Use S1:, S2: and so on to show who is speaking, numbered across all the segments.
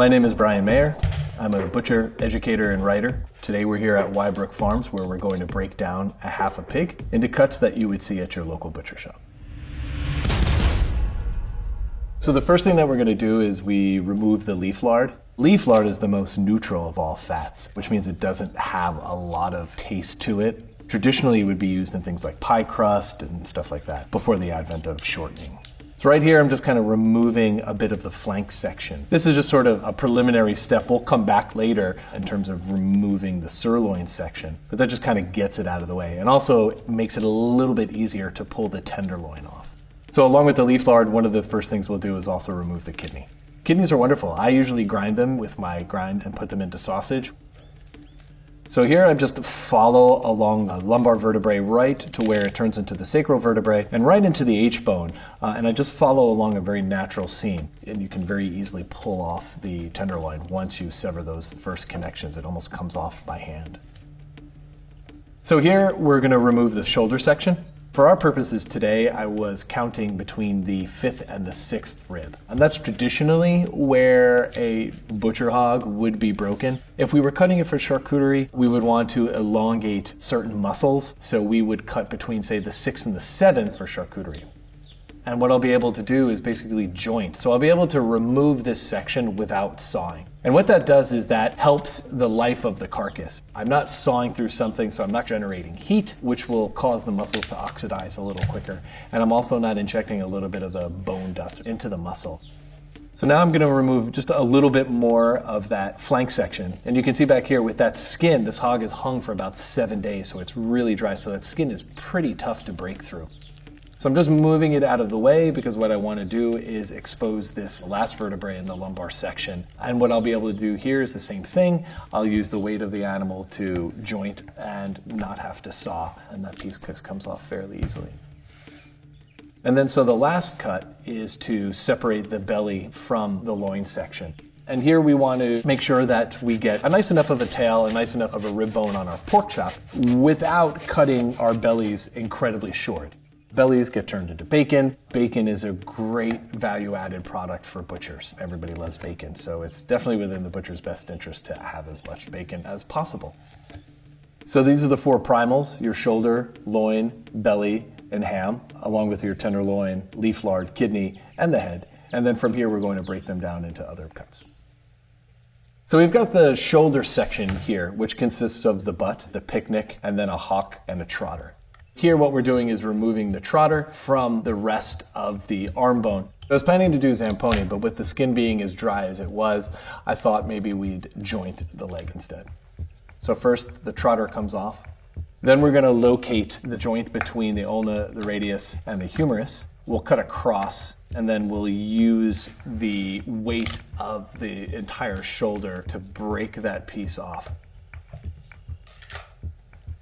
S1: My name is Bryan Mayer. I'm a butcher, educator, and writer. Today we're here at Wybrook Farms where we're going to break down a half a pig into cuts that you would see at your local butcher shop. So the first thing that we're going to do is we remove the leaf lard. Leaf lard is the most neutral of all fats, which means it doesn't have a lot of taste to it. Traditionally, it would be used in things like pie crust and stuff like that before the advent of shortening. So right here, I'm just kind of removing a bit of the flank section. This is just sort of a preliminary step. We'll come back later in terms of removing the sirloin section, but that just kind of gets it out of the way and also makes it a little bit easier to pull the tenderloin off. So along with the leaf lard, one of the first things we'll do is also remove the kidney. Kidneys are wonderful. I usually grind them with my grind and put them into sausage. So here I just follow along the lumbar vertebrae right to where it turns into the sacral vertebrae and right into the H-bone. And I just follow along a very natural seam. And you can very easily pull off the tenderloin once you sever those first connections. It almost comes off by hand. So here we're going to remove the shoulder section. For our purposes today, I was counting between the 5th and the 6th rib. And that's traditionally where a butcher hog would be broken. If we were cutting it for charcuterie, we would want to elongate certain muscles. So we would cut between, say, the 6th and the 7th for charcuterie. And what I'll be able to do is basically joint. So I'll be able to remove this section without sawing. And what that does is that helps the life of the carcass. I'm not sawing through something, so I'm not generating heat, which will cause the muscles to oxidize a little quicker. And I'm also not injecting a little bit of the bone dust into the muscle. So now I'm going to remove just a little bit more of that flank section. And you can see back here with that skin, this hog is hung for about 7 days, so it's really dry. So that skin is pretty tough to break through. So I'm just moving it out of the way because what I want to do is expose this last vertebrae in the lumbar section. And what I'll be able to do here is the same thing. I'll use the weight of the animal to joint and not have to saw, and that piece comes off fairly easily. And then so the last cut is to separate the belly from the loin section. And here we want to make sure that we get a nice enough of a tail, a nice enough of a rib bone on our pork chop without cutting our bellies incredibly short. Bellies get turned into bacon. Bacon is a great value-added product for butchers. Everybody loves bacon, so it's definitely within the butcher's best interest to have as much bacon as possible. So these are the 4 primals: your shoulder, loin, belly, and ham, along with your tenderloin, leaf lard, kidney, and the head. And then from here, we're going to break them down into other cuts. So we've got the shoulder section here, which consists of the butt, the picnic, and then a hock and a trotter. Here what we're doing is removing the trotter from the rest of the arm bone. I was planning to do zamponi, but with the skin being as dry as it was, I thought maybe we'd joint the leg instead. So first, the trotter comes off. Then we're going to locate the joint between the ulna, the radius, and the humerus. We'll cut across, and then we'll use the weight of the entire shoulder to break that piece off.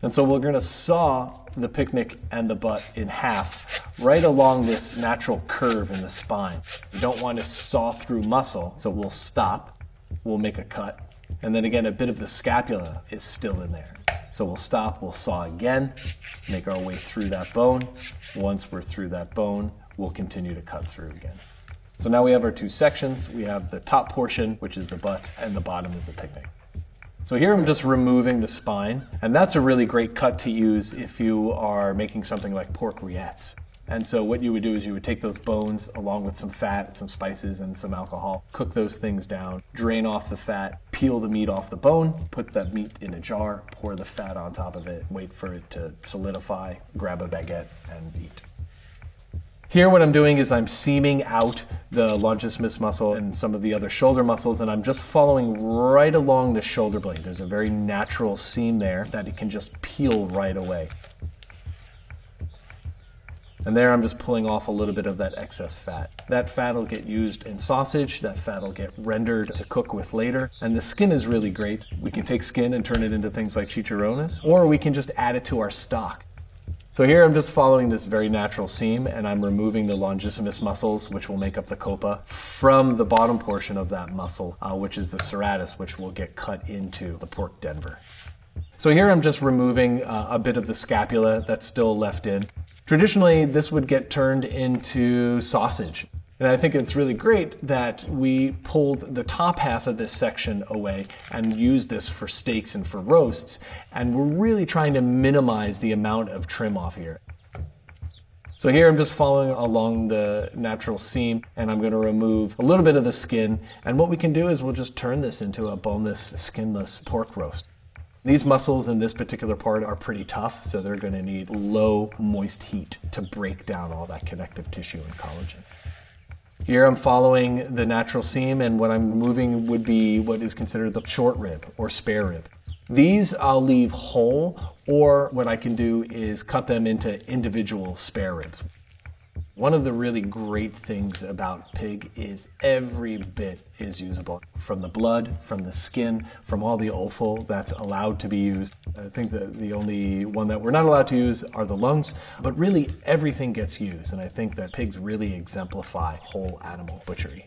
S1: And so we're going to saw the picnic and the butt in half right along this natural curve in the spine. You don't want to saw through muscle, so we'll stop, we'll make a cut, and then again a bit of the scapula is still in there. So we'll stop, we'll saw again, make our way through that bone. Once we're through that bone, we'll continue to cut through again. So now we have our 2 sections. We have the top portion, which is the butt, and the bottom is the picnic. So here I'm just removing the spine, and that's a really great cut to use if you are making something like pork rillettes. And so what you would do is you would take those bones along with some fat, some spices, and some alcohol, cook those things down, drain off the fat, peel the meat off the bone, put that meat in a jar, pour the fat on top of it, wait for it to solidify, grab a baguette, and eat. Here what I'm doing is I'm seaming out the longissimus muscle and some of the other shoulder muscles, and I'm just following right along the shoulder blade. There's a very natural seam there that it can just peel right away. And there I'm just pulling off a little bit of that excess fat. That fat will get used in sausage, that fat will get rendered to cook with later, and the skin is really great. We can take skin and turn it into things like chicharrones, or we can just add it to our stock. So here I'm just following this very natural seam, and I'm removing the longissimus muscles, which will make up the copa, from the bottom portion of that muscle, which is the serratus, which will get cut into the pork denver. So here I'm just removing a bit of the scapula that's still left in. Traditionally, this would get turned into sausage. And I think it's really great that we pulled the top half of this section away and used this for steaks and for roasts. And we're really trying to minimize the amount of trim off here. So here I'm just following along the natural seam, and I'm going to remove a little bit of the skin. And what we can do is we'll just turn this into a boneless, skinless pork roast. These muscles in this particular part are pretty tough, so they're going to need low, moist heat to break down all that connective tissue and collagen. Here I'm following the natural seam, and what I'm removing would be what is considered the short rib or spare rib. These I'll leave whole, or what I can do is cut them into individual spare ribs. One of the really great things about pig is every bit is usable. From the blood, from the skin, from all the offal that's allowed to be used. I think that the only one that we're not allowed to use are the lungs, but really everything gets used, and I think that pigs really exemplify whole animal butchery.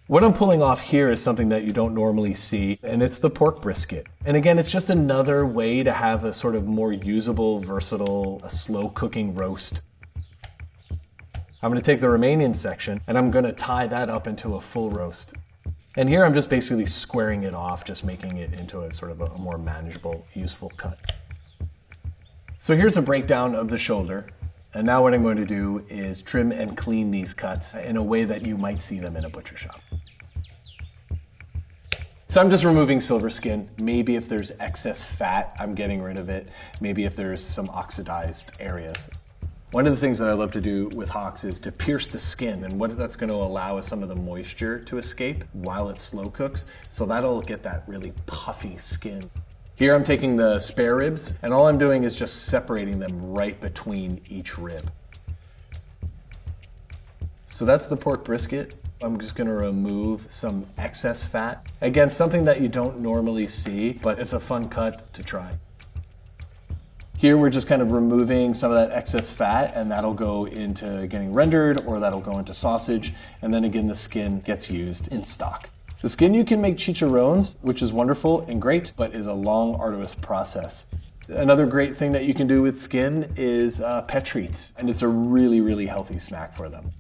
S1: What I'm pulling off here is something that you don't normally see, and it's the pork brisket. And again, it's just another way to have a sort of more usable, versatile, a slow cooking roast. I'm going to take the remaining section and I'm going to tie that up into a full roast. And here I'm just basically squaring it off, just making it into a sort of a more manageable, useful cut. So here's a breakdown of the shoulder. And now what I'm going to do is trim and clean these cuts in a way that you might see them in a butcher shop. So I'm just removing silver skin. Maybe if there's excess fat, I'm getting rid of it. Maybe if there's some oxidized areas. One of the things that I love to do with hocks is to pierce the skin, and what that's going to allow is some of the moisture to escape while it slow cooks, so that'll get that really puffy skin. Here I'm taking the spare ribs, and all I'm doing is just separating them right between each rib. So that's the pork brisket. I'm just going to remove some excess fat. Again, something that you don't normally see, but it's a fun cut to try. Here we're just kind of removing some of that excess fat, and that'll go into getting rendered, or that'll go into sausage, and then again the skin gets used in stock. The skin you can make chicharrones, which is wonderful and great, but is a long, arduous process. Another great thing that you can do with skin is pet treats, and it's a really, really healthy snack for them.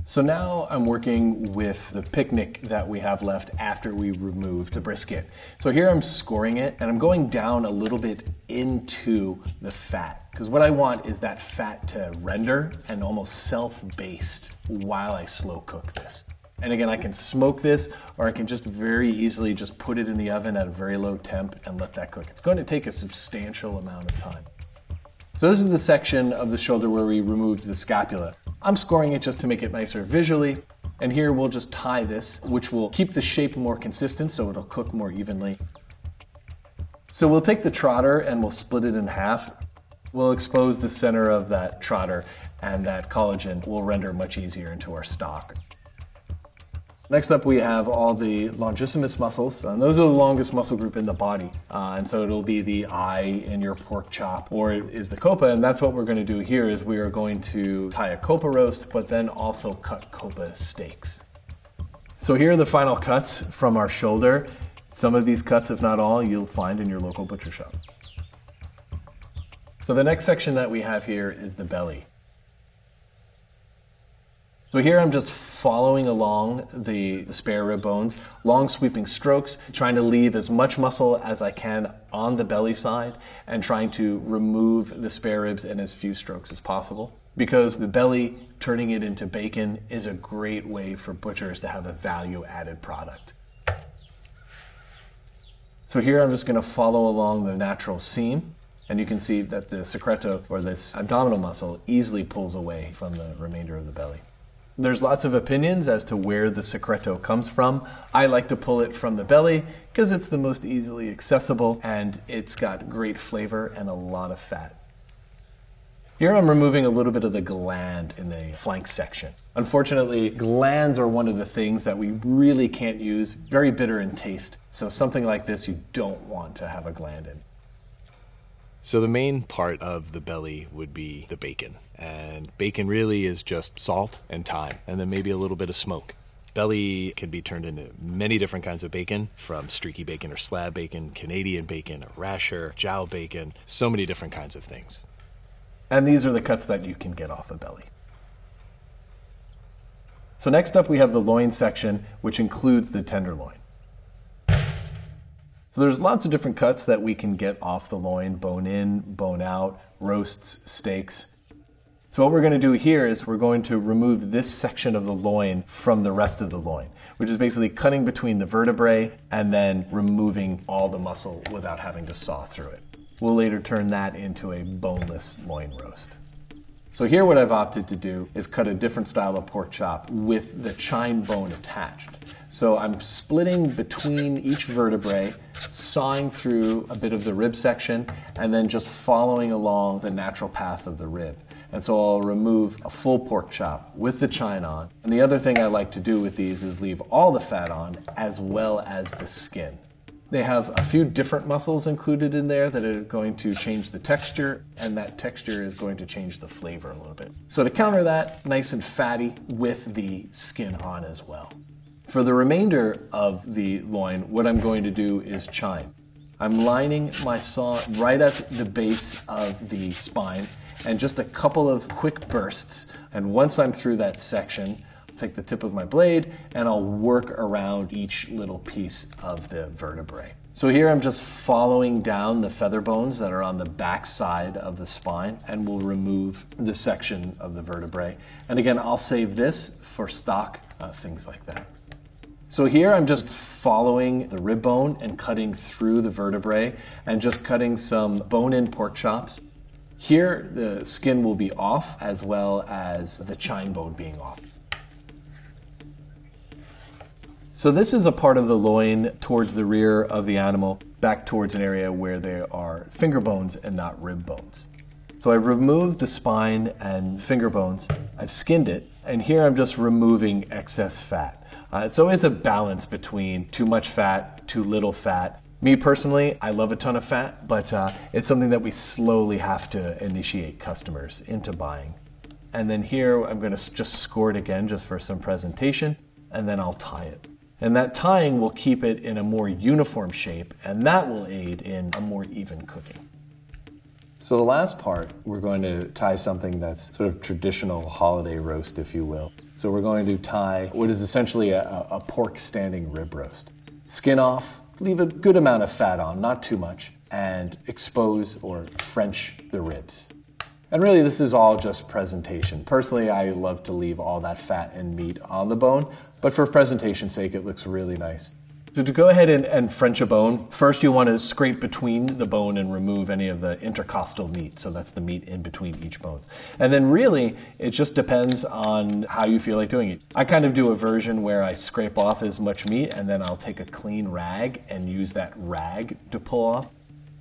S1: So now I'm working with the picnic that we have left after we removed the brisket. So here I'm scoring it, and I'm going down a little bit into the fat, because what I want is that fat to render and almost self-baste while I slow cook this. And again, I can smoke this, or I can just very easily just put it in the oven at a very low temp and let that cook. It's going to take a substantial amount of time. So this is the section of the shoulder where we removed the scapula. I'm scoring it just to make it nicer visually, and here we'll just tie this, which will keep the shape more consistent so it'll cook more evenly. So we'll take the trotter and we'll split it in half. We'll expose the center of that trotter, and that collagen will render much easier into our stock. Next up, we have all the longissimus muscles, and those are the longest muscle group in the body. And so it'll be the eye in your pork chop, or it is the copa, and that's what we're going to do here is we are going to tie a copa roast, but then also cut copa steaks. So here are the final cuts from our shoulder. Some of these cuts, if not all, you'll find in your local butcher shop. So the next section that we have here is the belly. So here I'm just following along the spare rib bones, long sweeping strokes, trying to leave as much muscle as I can on the belly side and trying to remove the spare ribs in as few strokes as possible. Because the belly, turning it into bacon, is a great way for butchers to have a value-added product. So here I'm just going to follow along the natural seam, and you can see that the secreto, or this abdominal muscle, easily pulls away from the remainder of the belly. There's lots of opinions as to where the secreto comes from. I like to pull it from the belly because it's the most easily accessible and it's got great flavor and a lot of fat. Here I'm removing a little bit of the gland in the flank section. Unfortunately, glands are one of the things that we really can't use, very bitter in taste. So something like this you don't want to have a gland in. So the main part of the belly would be the bacon. And bacon really is just salt and thyme, and then maybe a little bit of smoke. Belly can be turned into many different kinds of bacon, from streaky bacon or slab bacon, Canadian bacon, or rasher, jowl bacon, so many different kinds of things. And these are the cuts that you can get off a belly. So next up we have the loin section, which includes the tenderloin. So there's lots of different cuts that we can get off the loin: bone in, bone out, roasts, steaks. So what we're going to do here is we're going to remove this section of the loin from the rest of the loin, which is basically cutting between the vertebrae and then removing all the muscle without having to saw through it. We'll later turn that into a boneless loin roast. So here what I've opted to do is cut a different style of pork chop with the chine bone attached. So I'm splitting between each vertebrae, sawing through a bit of the rib section, and then just following along the natural path of the rib. And so I'll remove a full pork chop with the chine on. And the other thing I like to do with these is leave all the fat on as well as the skin. They have a few different muscles included in there that are going to change the texture, and that texture is going to change the flavor a little bit. So to counter that, nice and fatty with the skin on as well. For the remainder of the loin, what I'm going to do is chine. I'm lining my saw right at the base of the spine, and just a couple of quick bursts. And once I'm through that section, I'll take the tip of my blade and I'll work around each little piece of the vertebrae. So here I'm just following down the feather bones that are on the back side of the spine, and we'll remove the section of the vertebrae. And again, I'll save this for stock, things like that. So here I'm just following the rib bone and cutting through the vertebrae and just cutting some bone-in pork chops. Here the skin will be off as well as the chine bone being off. So this is a part of the loin towards the rear of the animal, back towards an area where there are finger bones and not rib bones. So I've removed the spine and finger bones, I've skinned it, and here I'm just removing excess fat. It's always a balance between too much fat, too little fat. Me personally, I love a ton of fat, but it's something that we slowly have to initiate customers into buying. And then here I'm going to just score it again just for some presentation, and then I'll tie it. And that tying will keep it in a more uniform shape, and that will aid in a more even cooking. So the last part, we're going to tie something that's sort of traditional holiday roast, if you will. So we're going to tie what is essentially a pork standing rib roast. Skin off, leave a good amount of fat on, not too much, and expose or French the ribs. And really this is all just presentation. Personally, I love to leave all that fat and meat on the bone, but for presentation's sake, it looks really nice. So to go ahead and French a bone, first you want to scrape between the bone and remove any of the intercostal meat. So that's the meat in between each bones. And then really, it just depends on how you feel like doing it. I kind of do a version where I scrape off as much meat and then I'll take a clean rag and use that rag to pull off.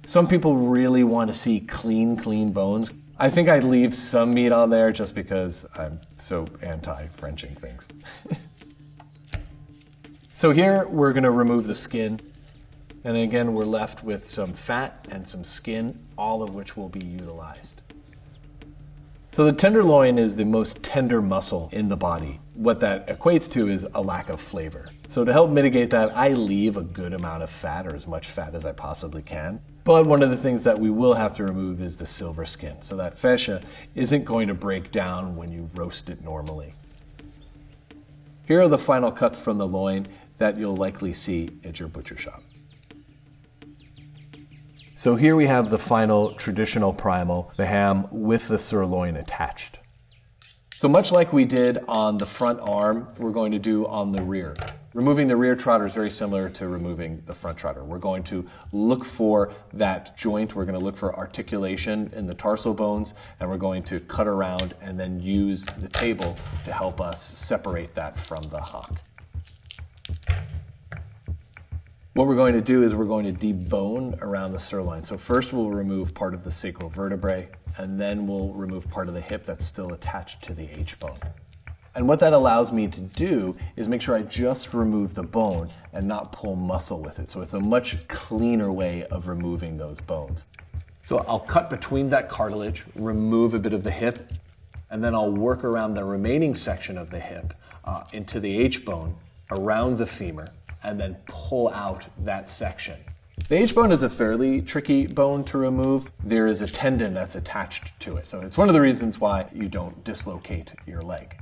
S1: Some people really want to see clean bones. I think I'd leave some meat on there just because I'm so anti-Frenching things. So here we're going to remove the skin, and again we're left with some fat and some skin, all of which will be utilized. So the tenderloin is the most tender muscle in the body. What that equates to is a lack of flavor. So to help mitigate that, I leave a good amount of fat, or as much fat as I possibly can. But one of the things that we will have to remove is the silver skin. So that fascia isn't going to break down when you roast it normally. Here are the final cuts from the loin that you'll likely see at your butcher shop. So here we have the final traditional primal, the ham with the sirloin attached. So much like we did on the front arm, we're going to do on the rear. Removing the rear trotter is very similar to removing the front trotter. We're going to look for that joint, we're going to look for articulation in the tarsal bones, and we're going to cut around and then use the table to help us separate that from the hock. What we're going to do is we're going to debone around the sirloin. So first we'll remove part of the sacral vertebrae, and then we'll remove part of the hip that's still attached to the H-bone. And what that allows me to do is make sure I just remove the bone and not pull muscle with it. So it's a much cleaner way of removing those bones. So I'll cut between that cartilage, remove a bit of the hip, and then I'll work around the remaining section of the hip into the H-bone, around the femur, and then pull out that section. The H-bone is a fairly tricky bone to remove. There is a tendon that's attached to it. So it's one of the reasons why you don't dislocate your leg.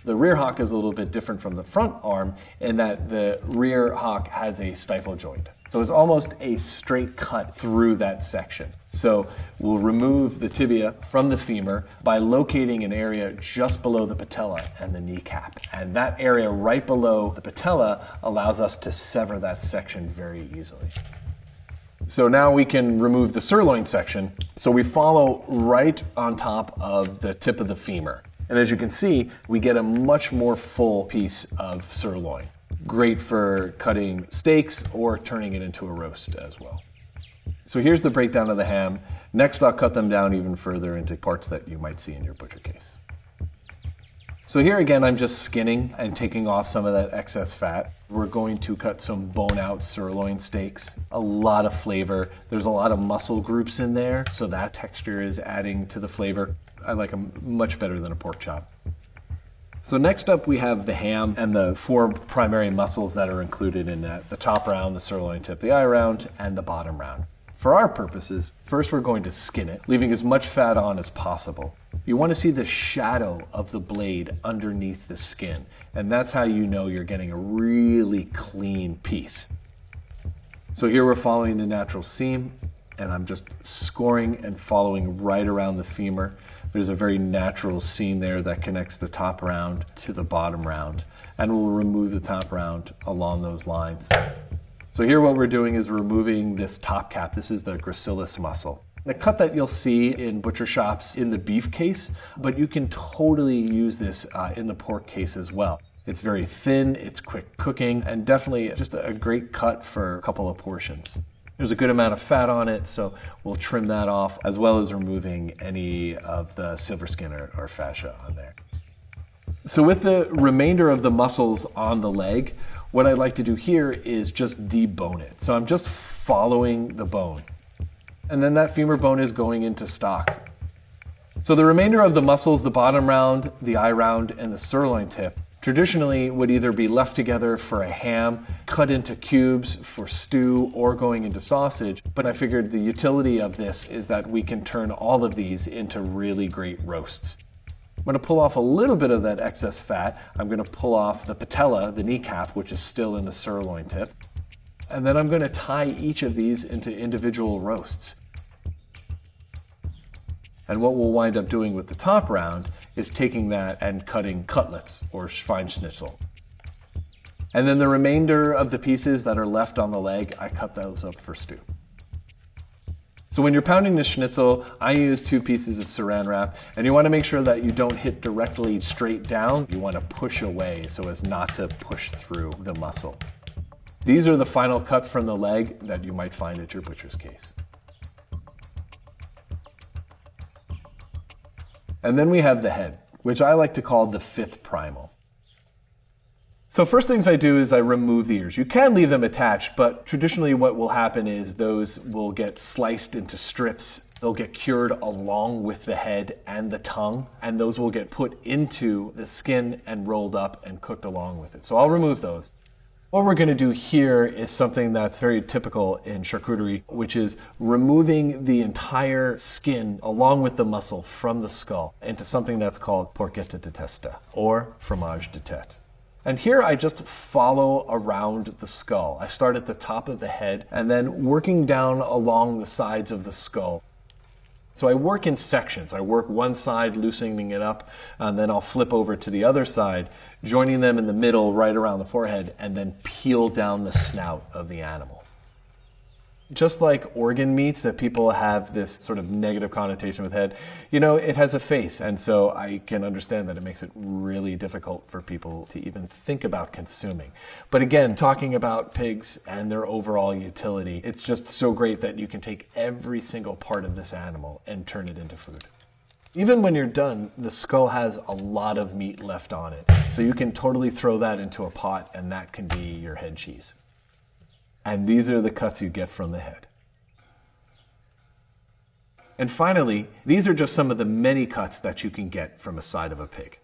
S1: The rear hock is a little bit different from the front arm in that the rear hock has a stifle joint. So it's almost a straight cut through that section. So we'll remove the tibia from the femur by locating an area just below the patella and the kneecap. And that area right below the patella allows us to sever that section very easily. So now we can remove the sirloin section. So we follow right on top of the tip of the femur. And as you can see, we get a much more full piece of sirloin. Great for cutting steaks or turning it into a roast as well. So here's the breakdown of the ham. Next, I'll cut them down even further into parts that you might see in your butcher case. So here again, I'm just skinning and taking off some of that excess fat. We're going to cut some bone-out sirloin steaks. A lot of flavor. There's a lot of muscle groups in there, so that texture is adding to the flavor. I like them much better than a pork chop. So next up we have the ham and the 4 primary muscles that are included in that. The top round, the sirloin tip, the eye round, and the bottom round. For our purposes, first we're going to skin it, leaving as much fat on as possible. You want to see the shadow of the blade underneath the skin, and that's how you know you're getting a really clean piece. So here we're following the natural seam, and I'm just scoring and following right around the femur. There's a very natural seam there that connects the top round to the bottom round, and we'll remove the top round along those lines. So here what we're doing is removing this top cap. This is the gracilis muscle. The cut that you'll see in butcher shops in the beef case, but you can totally use this in the pork case as well. It's very thin, it's quick cooking, and definitely just a great cut for a couple of portions. There's a good amount of fat on it, so we'll trim that off, as well as removing any of the silver skin or fascia on there. So with the remainder of the muscles on the leg, what I'd like to do here is just debone it. So I'm just following the bone. And then that femur bone is going into stock. So the remainder of the muscles, the bottom round, the eye round, and the sirloin tip, traditionally would either be left together for a ham, cut into cubes for stew, or going into sausage. But I figured the utility of this is that we can turn all of these into really great roasts. I'm going to pull off a little bit of that excess fat. I'm going to pull off the patella, the kneecap, which is still in the sirloin tip. And then I'm going to tie each of these into individual roasts. And what we'll wind up doing with the top round is taking that and cutting cutlets or Schweinsschnitzel. And then the remainder of the pieces that are left on the leg, I cut those up for stew. So when you're pounding the schnitzel, I use 2 pieces of saran wrap, and you want to make sure that you don't hit directly straight down. You want to push away so as not to push through the muscle. These are the final cuts from the leg that you might find at your butcher's case. And then we have the head, which I like to call the 5th primal. So first things I do is I remove the ears. You can leave them attached, but traditionally what will happen is those will get sliced into strips. They'll get cured along with the head and the tongue, and those will get put into the skin and rolled up and cooked along with it. So I'll remove those. What we're going to do here is something that's very typical in charcuterie, which is removing the entire skin along with the muscle from the skull into something that's called porchetta de testa, or fromage de tête. And here I just follow around the skull. I start at the top of the head and then working down along the sides of the skull. So I work in sections. I work one side, loosening it up, and then I'll flip over to the other side, joining them in the middle right around the forehead, and then peel down the snout of the animal. Just like organ meats that people have this sort of negative connotation with head, you know, it has a face, and so I can understand that it makes it really difficult for people to even think about consuming. But again, talking about pigs and their overall utility, it's just so great that you can take every single part of this animal and turn it into food. Even when you're done, the skull has a lot of meat left on it, so you can totally throw that into a pot and that can be your head cheese. And these are the cuts you get from the head. And finally, these are just some of the many cuts that you can get from a side of a pig.